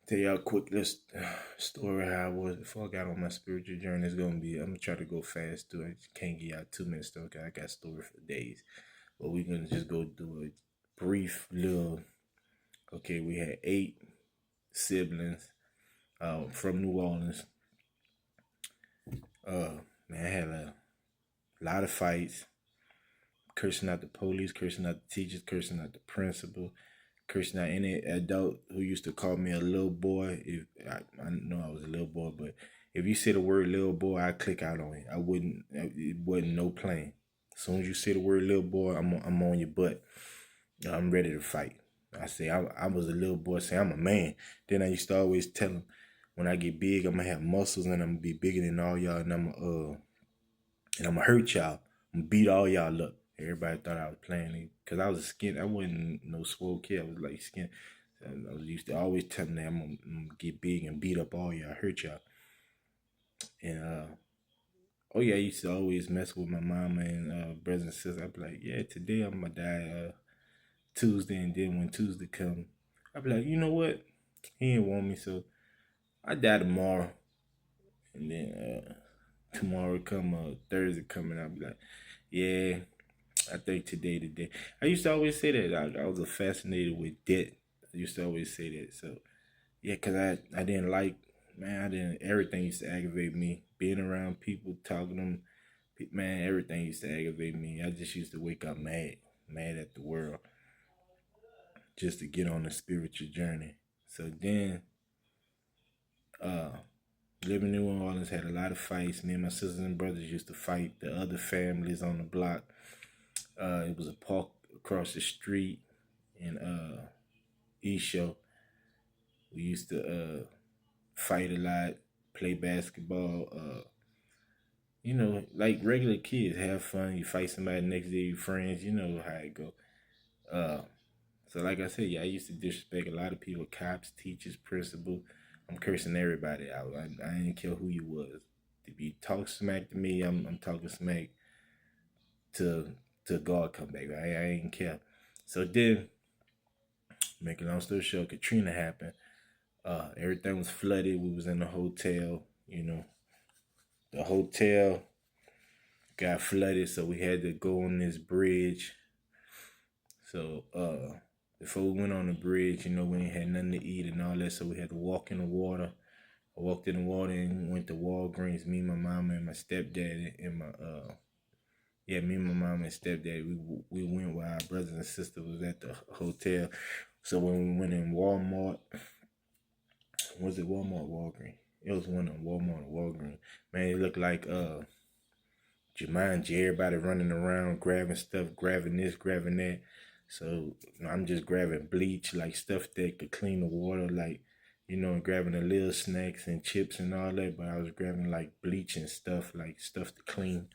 Tell y'all a quick list story how I was before I got on my spiritual journey. I'm gonna try to go fast through. I just can't give y'all 2 minutes though. 'Cause I got story for days. But we're gonna just go do a brief little. Okay, we had 8 siblings from New Orleans. Man, I had a lot of fights, cursing out the police, cursing out the teachers, cursing out the principal, cursing out any adult who used to call me a little boy. If I know I was a little boy, but if you say the word little boy, I click out on it. I wouldn't. It wasn't no playing. As soon as you say the word little boy, I'm on your butt. I'm ready to fight. I was a little boy. Say I'm a man. Then I used to always tell them when I get big, I'm gonna have muscles and I'm gonna be bigger than all y'all, and I'm gonna hurt y'all. I'm gonna beat all y'all up. Everybody thought I was playing it because I was a skin. I wasn't no swole kid. I was like skin. I was used to always tell them that I'm gonna get big and beat up all y'all, hurt y'all. And oh yeah, I used to always mess with my mama and brothers and sisters. I'd be like, yeah, today I'm gonna die Tuesday, and then when Tuesday come, I'd be like, you know what? He didn't want me, so I die tomorrow. And then tomorrow come Thursday coming, I'll be like, yeah, I think today the day. I used to always say that I was fascinated with death. I used to always say that. So yeah, cause I didn't like, man, I didn't, everything used to aggravate me. Being around people, talking to them, man, everything used to aggravate me. I just used to wake up mad, mad at the world, just to get on a spiritual journey. So then, uh, living in New Orleans had a lot of fights. Me and my sisters and brothers used to fight the other families on the block. It was a park across the street in East Show. We used to fight a lot, play basketball. Like regular kids, have fun. You fight somebody next day, your friends. You know how it go. Uh, so like I said, yeah, I used to disrespect a lot of people, cops, teachers, principal. I'm cursing everybody out. I didn't care who you was. If you talk smack to me, I'm talking smack to God come back. I ain't care. So then, make a long story short, Katrina happened. Everything was flooded. We was in the hotel. The hotel got flooded, so we had to go on this bridge. So before we went on the bridge, we ain't had nothing to eat and all that, so we had to walk in the water. I walked in the water and went to Walgreens. Me, my mama, and my stepdad, and my me, my mom, and stepdad. We went while our brothers and sister was at the hotel. So when we went in Walmart, was it Walmart, Walgreens? It was one of Walmart or Walgreens. Man, it looked like Jumanji, everybody running around, grabbing stuff, grabbing this, grabbing that. So I'm just grabbing bleach, like stuff that could clean the water, like, grabbing the little snacks and chips and all that. But I was grabbing like bleach and stuff, like stuff to clean.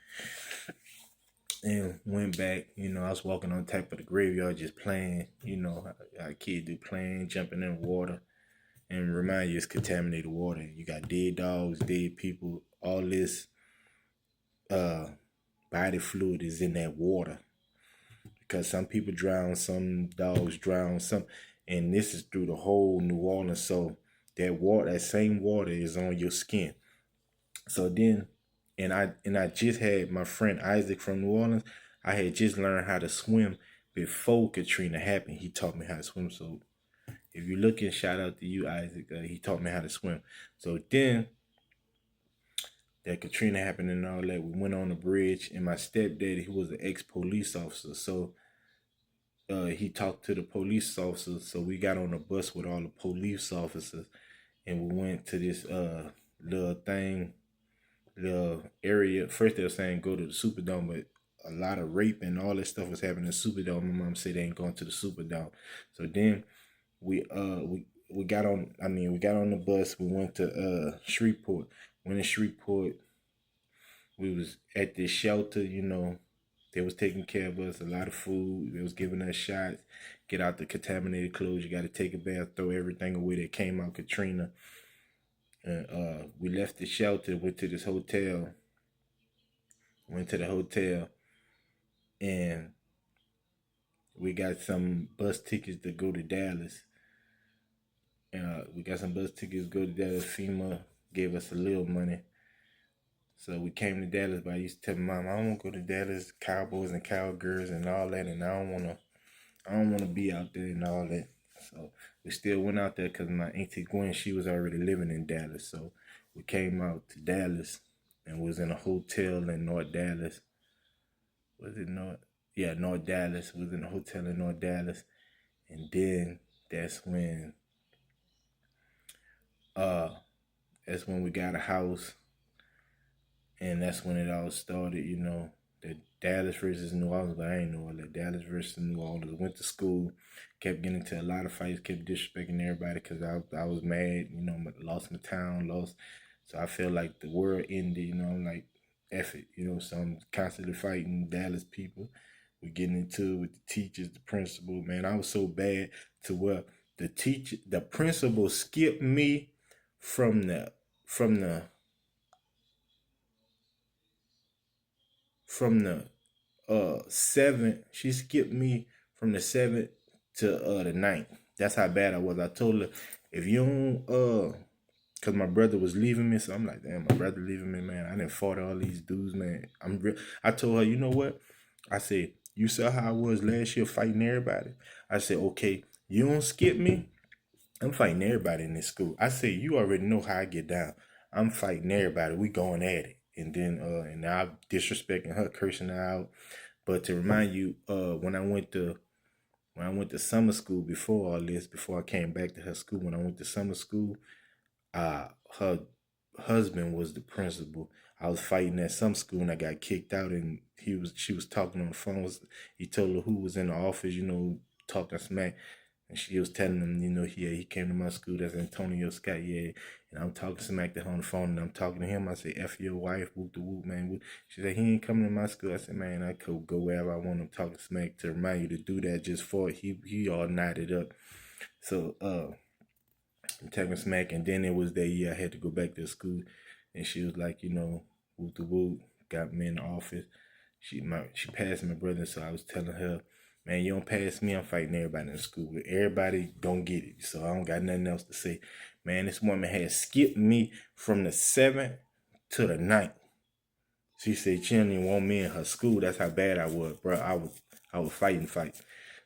And went back, I was walking on top of the graveyard just playing, how kids do, playing, jumping in water. And remind you, it's contaminated water. You got dead dogs, dead people, all this uh body fluid is in that water because some people drown, some dogs drown, some, and this is through the whole New Orleans. So that same water is on your skin. So then, and I just had my friend Isaac from New Orleans. I had just learned how to swim before Katrina happened. He taught me how to swim. So if you're looking, shout out to you, Isaac. He taught me how to swim. So then that Katrina happened and all that, we went on the bridge, and my stepdad, he was an ex-police officer, so he talked to the police officers. So we got on the bus with all the police officers, and we went to this little thing, little area. First they were saying go to the Superdome, but a lot of rape and all that stuff was happening in the Superdome. My mom said they ain't going to the Superdome. So then we got on. I mean, we got on the bus. We went to Shreveport. When in Shreveport, we was at this shelter. They was taking care of us. A lot of food. They was giving us shots. Get out the contaminated clothes. You got to take a bath. Throw everything away that came out Katrina. And we left the shelter. Went to this hotel. Went to the hotel, and we got some bus tickets to go to Dallas. We got some bus tickets to go to Dallas. FEMA gave us a little money. So we came to Dallas, but I used to tell my mom, I don't want to go to Dallas, Cowboys and Cowgirls and all that, and I don't want to be out there and all that. So we still went out there because my auntie Gwen, she was already living in Dallas. So we came out to Dallas and was in a hotel in North Dallas. Was it North? Yeah, North Dallas. Was in a hotel in North Dallas, and then that's when uh that's when we got a house, and that's when it all started. The Dallas versus New Orleans, but I ain't know all that. Dallas versus New Orleans. Went to school, kept getting into a lot of fights, kept disrespecting everybody because I was mad. Lost my town, lost. So I felt like the world ended. I'm like, F it. So I'm constantly fighting Dallas people. We're getting into it with the teachers, the principal. Man, I was so bad to where the principal skipped me from the from the from the seventh. She skipped me from the seventh to the ninth. That's how bad I was. I told her, if you don't cause my brother was leaving me, so I'm like, damn, my brother leaving me, man. I didn't fought all these dudes, man. I told her, you know what? I said, you saw how I was last year fighting everybody. I said, okay, you don't skip me. I'm fighting everybody in this school. I said, you already know how I get down. I'm fighting everybody. We going at it. And then and now I'm disrespecting her, cursing her out. But to remind you, when I went to summer school before all this, before I came back to her school, when I went to summer school, her husband was the principal. I was fighting at some school and I got kicked out, and she was talking on the phone. He told her who was in the office, talking smack. And she was telling him, he came to my school. That's Antonio Scott, yeah. And I'm talking smack to her on the phone, and I'm talking to him. I say, F your wife, whoop the whoop, man. She said, he ain't coming to my school. I said, man, I could go wherever I want. I'm talking smack to remind you to do that just for it. He all knotted up. So, I'm talking smack. And then it was that year I had to go back to school. And she was like, whoop the whoop, got me in the office. She passed my brother, so I was telling her, man, you don't pass me, I'm fighting everybody in school. Everybody don't get it, so I don't got nothing else to say. Man, this woman had skipped me from the 7th to the 9th. She said she didn't even want me in her school. That's how bad I was, bro. I was fighting.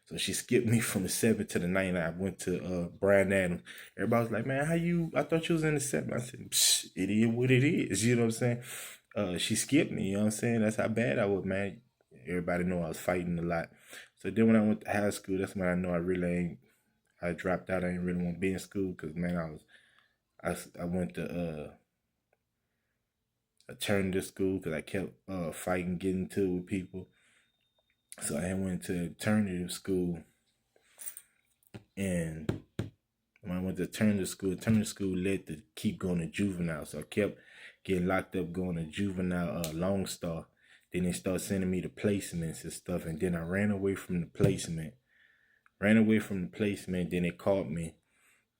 So she skipped me from the 7th to the 9th. I went to Bryan Adams. Everybody was like, man, I thought you was in the 7th. I said, psh, it is what it is. You know what I'm saying? She skipped me, you know what I'm saying? That's how bad I was, man. Everybody know I was fighting a lot. So then when I went to high school, that's when I know I dropped out. I didn't really want to be in school because, man, I went to, I turned to school because I kept fighting, getting to it with people. So I went to alternative school, and when I went to alternative school led to keep going to juvenile. So I kept getting locked up, going to juvenile, Lone Star. Then they started sending me to placements and stuff, and then I ran away from the placement. Then they caught me.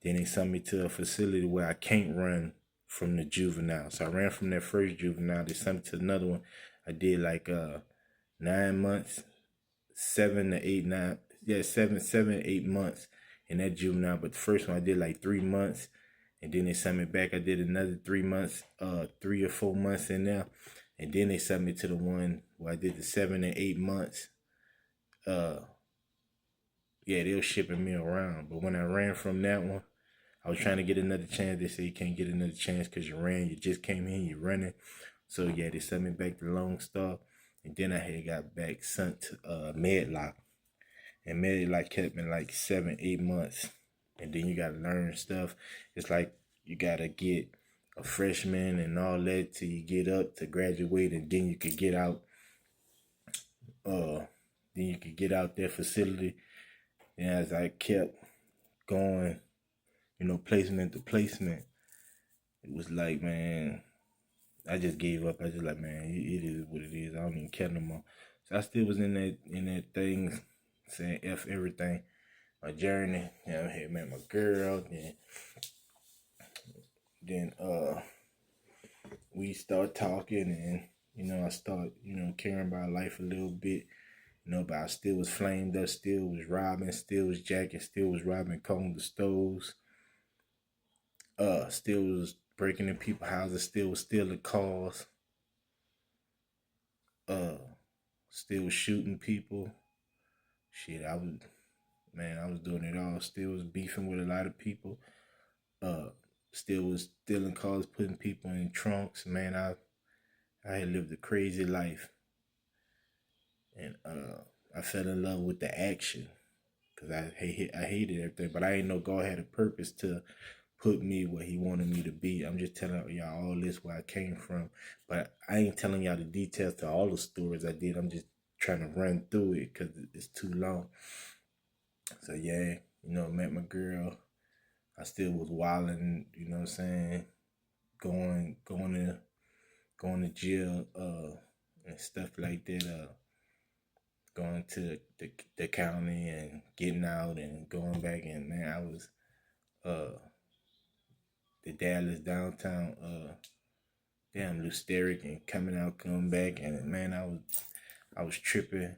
Then they sent me to a facility where I can't run from the juvenile. So I ran from that first juvenile. They sent me to another one. I did like 9 months, 7, 8 months in that juvenile. But the first one I did like 3 months, and then they sent me back. I did another 3 months, 3 or 4 months in there, and then they sent me to the one where I did the 7 and 8 months. Yeah, they were shipping me around. But when I ran from that one, I was trying to get another chance. They say you can't get another chance because you ran. You just came in, you're running. So yeah, they sent me back to Lone Star. And then I had got back sent to Medlock. And Medlock kept me like 7, 8 months. And then you gotta learn stuff. It's like you gotta get a freshman and all that till you get up to graduate, and then you could get out. Then you could get out their facility. And as I kept going, placement to placement, it was like, man, I just gave up. I just like, man, it is what it is. I don't even care no more. So I still was in that thing saying F everything. My journey. I had met my girl, then we start talking, and I start caring about life a little bit. But I still was flamed up, still was robbing, still was jacking, still was robbing combs the stoves. Still was breaking in people's houses, still was stealing cars, uh, still was shooting people. Shit, I was doing it all. Still was beefing with a lot of people. Uh, Still was stealing cars, putting people in trunks. Man, I had lived a crazy life, and I fell in love with the action because I hated everything, but I didn't know God had a purpose to put me where He wanted me to be. I'm just telling y'all all this where I came from, but I ain't telling y'all the details to all the stories I did. I'm just trying to run through it because it's too long. So yeah, met my girl. I still was wilding, you know what I'm saying, going going to going to jail, and stuff like that. Going to the county and getting out and going back, and man, I was uh the Dallas downtown, damn Lusteric, and coming out, coming back, and man, I was tripping,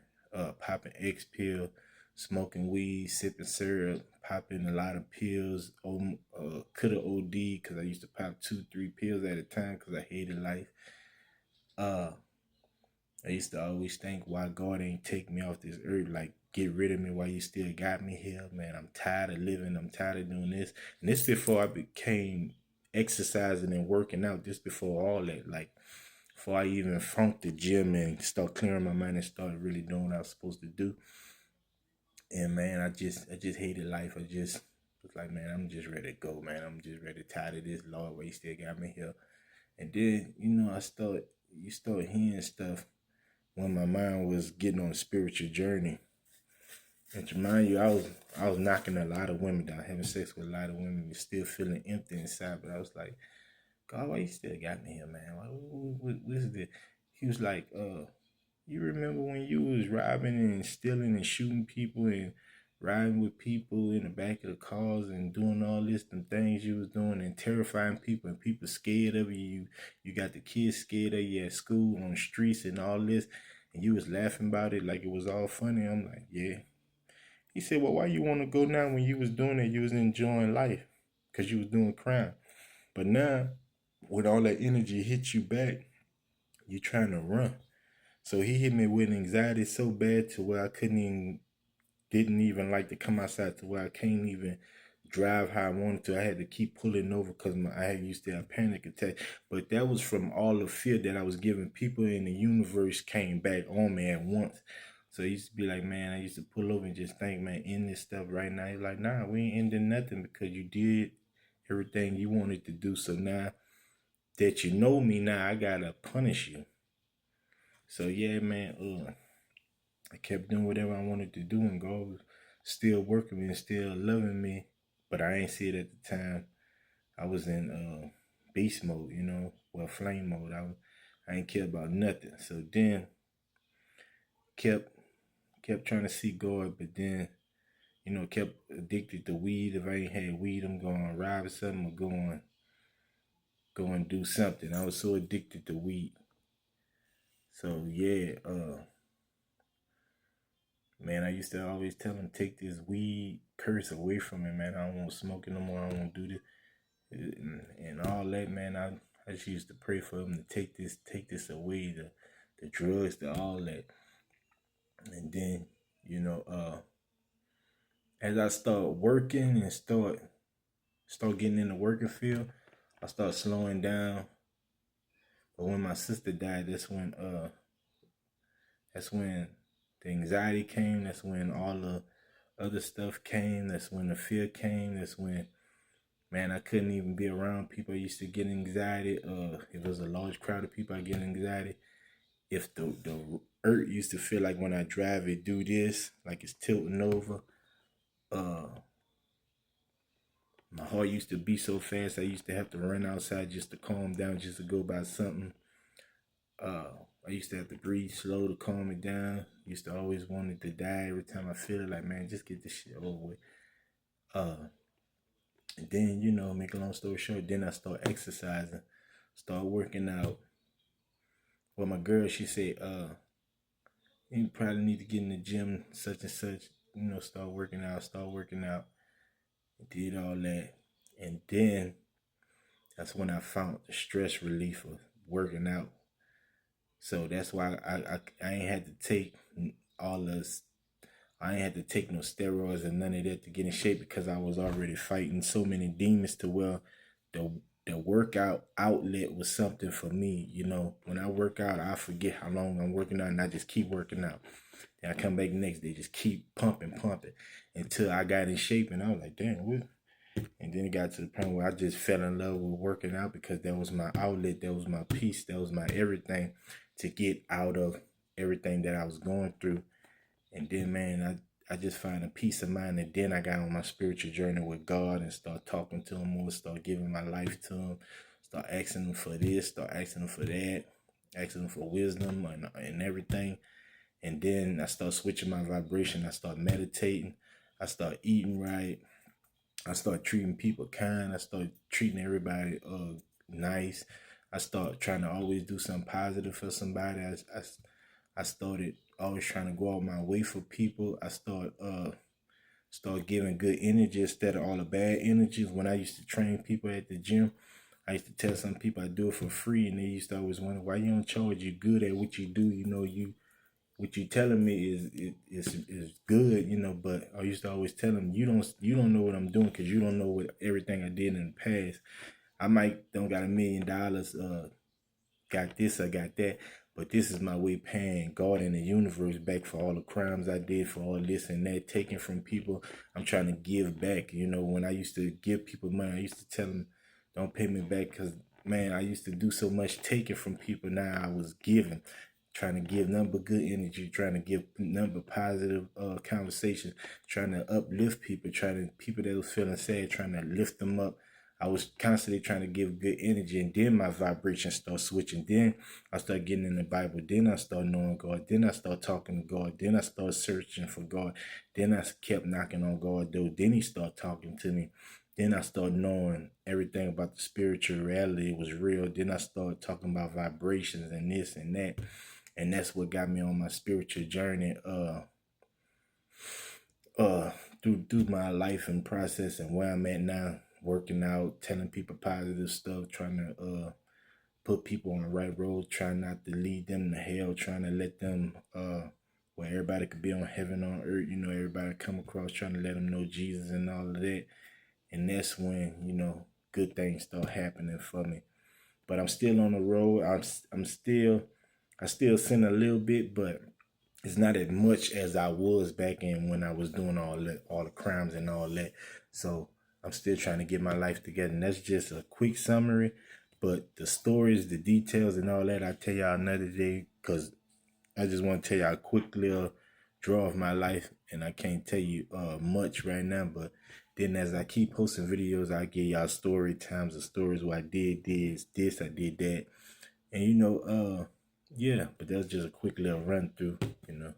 popping X pill, smoking weed, sipping syrup, popping a lot of pills. Coulda OD because I used to pop 2, 3 pills at a time because I hated life. Uh, I used to always think why God ain't take me off this earth, like get rid of me while you still got me here. Man, I'm tired of living. I'm tired of doing this. And this before I became exercising and working out. This before all that, like before I even funked the gym and start clearing my mind and started really doing what I was supposed to do. And man, I just hated life. I just was like, man, I'm just ready to go, man. I'm just ready, tired of this. Lord, why you still got me here? And then, you start hearing stuff when my mind was getting on a spiritual journey. And to remind you, I was knocking a lot of women down, having sex with a lot of women, still feeling empty inside. But I was like, God, why you still got me here, man? What is this? He was like, you remember when you was robbing and stealing and shooting people and riding with people in the back of the cars and doing all this, them things you was doing and terrifying people and people scared of you. You got the kids scared of you at school, on the streets and all this, and you was laughing about it like it was all funny. I'm like, yeah. He said, well, why you want to go now when you was doing it? You was enjoying life because you was doing crime. But now, with all that energy hit you back, you trying to run. So he hit me with anxiety so bad to where I didn't even like to come outside, to where I can't even drive how I wanted to. I had to keep pulling over because I had used to have panic attack. But that was from all the fear that I was giving. People in the universe came back on me at once. So I used to be like, man, I used to pull over and just think, man, end this stuff right now. He's like, nah, we ain't ending nothing because you did everything you wanted to do. So now that you know me, now I gotta punish you. So yeah, man, I kept doing whatever I wanted to do, and God was still working me and still loving me. But I ain't see it at the time. I was in beast mode, flame mode. I ain't care about nothing. So then kept kept trying to see God, but then kept addicted to weed. If I ain't had weed, I'm going to rob something or go and do something. I was so addicted to weed. So yeah, man, I used to always tell him, take this weed curse away from me, man. I don't want to smoke it no more. I don't want to do this and all that, man. I just used to pray for him to take this away, the drugs, the all that. And then, as I start working and start getting in the working field, I start slowing down. But when my sister died, that's when the anxiety came. That's when all the other stuff came. That's when the fear came. That's when, man, I couldn't even be around people. I used to get anxiety. If it was a large crowd of people, I get anxiety. If the earth used to feel like when I drive it do this, like it's tilting over. Uh, my heart used to beat so fast I used to have to run outside just to calm down, just to go by something. Uh, I used to have to breathe slow to calm it down. Used to always wanted to die every time I feel it. Like, man, just get this shit over with. Uh, and then make a long story short, then I start exercising, start working out. Well, my girl, she said, you probably need to get in the gym, such and such. Start working out. Did all that, and then That's when I found the stress relief of working out. So that's why I ain't had to take all this. I ain't had to take no steroids and none of that to get in shape because I was already fighting so many demons to where the the workout outlet was something for me. You know, when I work out, I forget how long I'm working out and I just keep working out. Then I come back next day, just keep pumping until I got in shape and I was like, damn, what? And then it got to the point where I just fell in love with working out because that was my outlet, that was my peace, that was my everything to get out of everything that I was going through. And then, man, I just find a peace of mind. And then I got on my spiritual journey with God and start talking to Him more, start giving my life to Him, start asking Him for this, start asking Him for that, asking Him for wisdom and everything. And then I start switching my vibration. I start meditating. I start eating right. I start treating people kind. I start treating everybody nice. I start trying to always do something positive for somebody. I started always trying to go out my way for people. I start giving good energy instead of all the bad energies. When I used to train people at the gym, I used to tell some people I do it for free, and they used to always wonder why you don't charge. You good at what you do. You know, what you telling me is good, you know. But I used to always tell them you don't know what I'm doing because you don't know what everything I did in the past. I might don't got $1 million, got this, I got that, but this is my way paying God and the universe back for all the crimes I did, for all this and that, taken from people. I'm trying to give back. You know, when I used to give people money, I used to tell them, don't pay me back because, man, I used to do so much taking from people. Now I was giving, trying to give nothing but good energy, trying to give nothing but positive conversation, trying to uplift people, trying to people that was feeling sad, trying to lift them up. I was constantly trying to give good energy, and then my vibration started switching. Then I started getting in the Bible. Then I started knowing God. Then I started talking to God. Then I started searching for God. Then I kept knocking on God's door. Then He started talking to me. Then I started knowing everything about the spiritual reality. It was real. Then I started talking about vibrations and this and that. And that's what got me on my spiritual journey uh through my life and process and where I'm at now, working out, telling people positive stuff, trying to put people on the right road, trying not to lead them to hell, trying to let them where everybody could be on heaven on earth, you know, everybody come across, trying to let them know Jesus and all of that. And that's when, you know, good things start happening for me. But I'm still on the road. I still sin a little bit, but it's not as much as I was back in when I was doing all the crimes and all that. So I'm still trying to get my life together. And that's just a quick summary. But the stories, the details, and all that, I'll tell y'all another day because I just want to tell y'all a quick little draw of my life. And I can't tell you much right now. But then as I keep posting videos, I give y'all story times of stories where I did this, I did that. And, you know, yeah, but that's just a quick little run through, you know.